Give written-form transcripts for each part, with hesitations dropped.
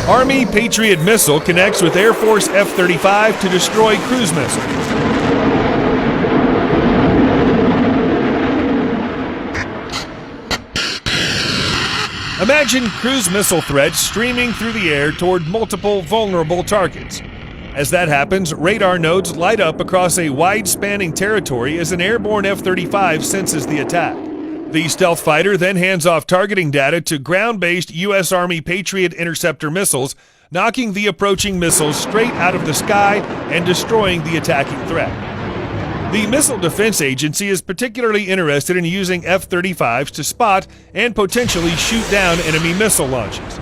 Army Patriot missile connects with Air Force F-35 to destroy cruise missiles. Imagine cruise missile threats streaming through the air toward multiple vulnerable targets. As that happens, radar nodes light up across a wide-spanning territory as an airborne F-35 senses the attack. The stealth fighter then hands off targeting data to ground-based U.S. Army Patriot interceptor missiles, knocking the approaching missiles straight out of the sky and destroying the attacking threat. The Missile Defense Agency is particularly interested in using F-35s to spot and potentially shoot down enemy missile launches.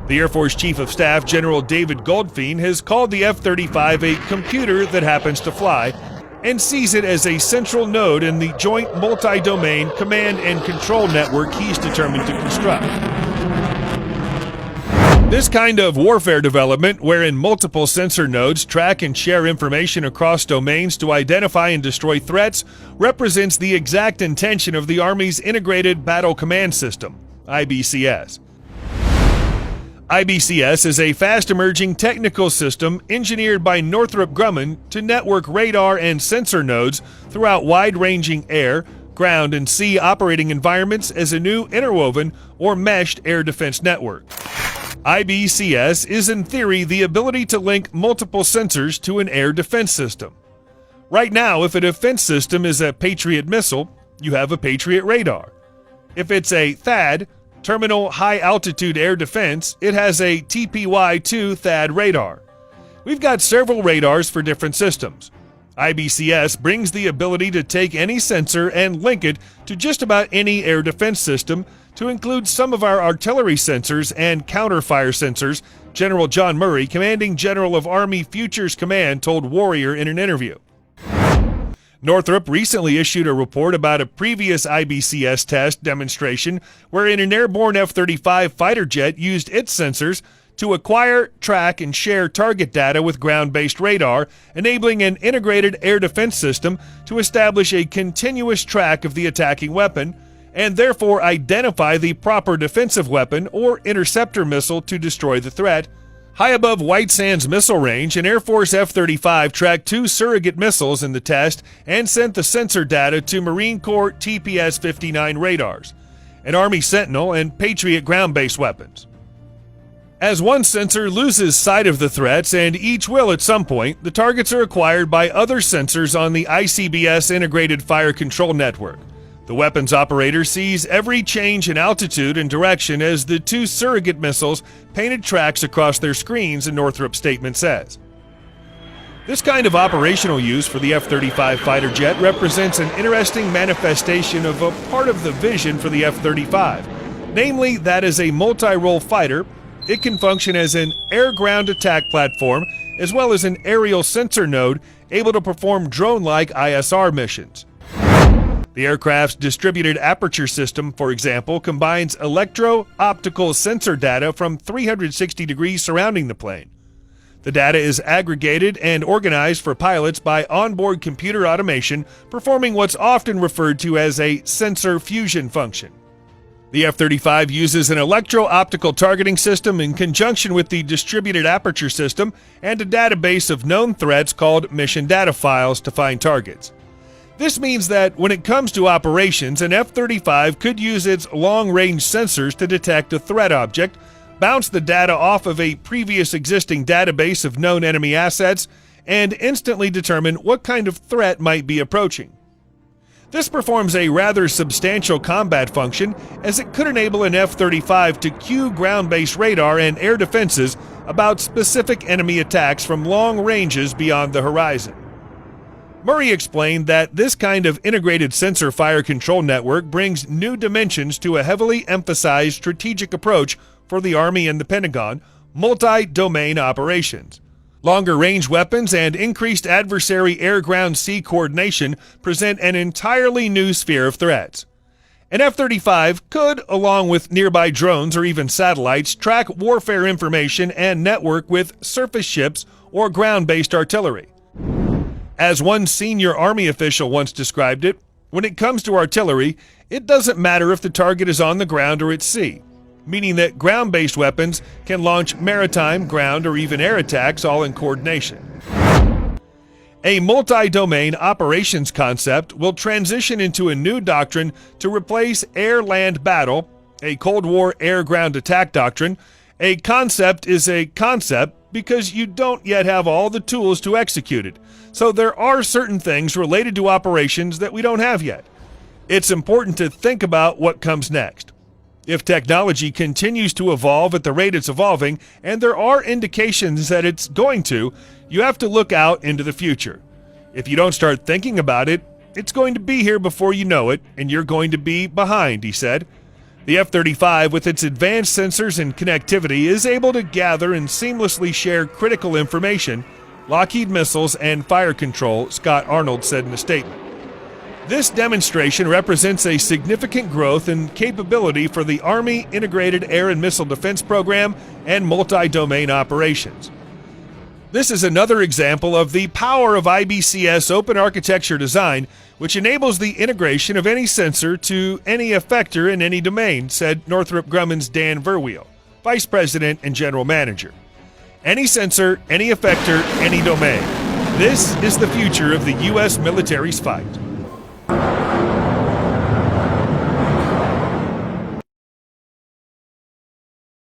The Air Force Chief of Staff General David Goldfein has called the F-35 a computer that happens to fly, and sees it as a central node in the joint multi-domain command and control network he's determined to construct. This kind of warfare development, wherein multiple sensor nodes track and share information across domains to identify and destroy threats, represents the exact intention of the Army's Integrated Battle Command System, IBCS. IBCS is a fast-emerging technical system engineered by Northrop Grumman to network radar and sensor nodes throughout wide-ranging air, ground, and sea operating environments as a new interwoven or meshed air defense network. IBCS is in theory the ability to link multiple sensors to an air defense system. Right now, if a defense system is a Patriot missile, you have a Patriot radar. If it's a THAAD, Terminal High Altitude Air Defense, it has a TPY-2 THAAD radar. We've got several radars for different systems. IBCS brings the ability to take any sensor and link it to just about any air defense system, to include some of our artillery sensors and counter-fire sensors, General John Murray, Commanding General of Army Futures Command, told Warrior in an interview. Northrop recently issued a report about a previous IBCS test demonstration wherein an airborne F-35 fighter jet used its sensors to acquire, track, and share target data with ground-based radar, enabling an integrated air defense system to establish a continuous track of the attacking weapon and therefore identify the proper defensive weapon or interceptor missile to destroy the threat. High above White Sands missile range, an Air Force F-35 tracked 2 surrogate missiles in the test and sent the sensor data to Marine Corps TPS-59 radars, an Army Sentinel, and Patriot ground-based weapons. As one sensor loses sight of the threats, and each will at some point, the targets are acquired by other sensors on the ICBS Integrated Fire Control Network. The weapons operator sees every change in altitude and direction as the 2 surrogate missiles painted tracks across their screens, a Northrop statement says. This kind of operational use for the F-35 fighter jet represents an interesting manifestation of a part of the vision for the F-35, namely that as a multi-role fighter, it can function as an air-ground attack platform as well as an aerial sensor node able to perform drone-like ISR missions. The aircraft's distributed aperture system, for example, combines electro-optical sensor data from 360 degrees surrounding the plane. The data is aggregated and organized for pilots by onboard computer automation, performing what's often referred to as a sensor fusion function. The F-35 uses an electro-optical targeting system in conjunction with the distributed aperture system and a database of known threats called mission data files to find targets. This means that when it comes to operations, an F-35 could use its long-range sensors to detect a threat object, bounce the data off of a previous existing database of known enemy assets, and instantly determine what kind of threat might be approaching. This performs a rather substantial combat function, as it could enable an F-35 to cue ground-based radar and air defenses about specific enemy attacks from long ranges beyond the horizon. Murray explained that this kind of integrated sensor fire control network brings new dimensions to a heavily emphasized strategic approach for the Army and the Pentagon, multi-domain operations. Longer-range weapons and increased adversary air-ground-sea coordination present an entirely new sphere of threats. An F-35 could, along with nearby drones or even satellites, track warfare information and network with surface ships or ground-based artillery. As one senior Army official once described it, when it comes to artillery, it doesn't matter if the target is on the ground or at sea. meaning that ground-based weapons can launch maritime, ground, or even air attacks all in coordination. A multi-domain operations concept will transition into a new doctrine to replace air-land battle, a Cold War air-ground attack doctrine. A concept is a concept because you don't yet have all the tools to execute it. So there are certain things related to operations that we don't have yet. It's important to think about what comes next. If technology continues to evolve at the rate it's evolving, and there are indications that it's going to, you have to look out into the future. If you don't start thinking about it, it's going to be here before you know it, and you're going to be behind, he said. The F-35, with its advanced sensors and connectivity, is able to gather and seamlessly share critical information, Lockheed Missiles and Fire Control, Scott Arnold said in a statement. This demonstration represents a significant growth in capability for the Army Integrated Air and Missile Defense Program and multi-domain operations. This is another example of the power of IBCS open architecture design, which enables the integration of any sensor to any effector in any domain, said Northrop Grumman's Dan Verweel, Vice President and General Manager. Any sensor, any effector, any domain. This is the future of the U.S. military's fight.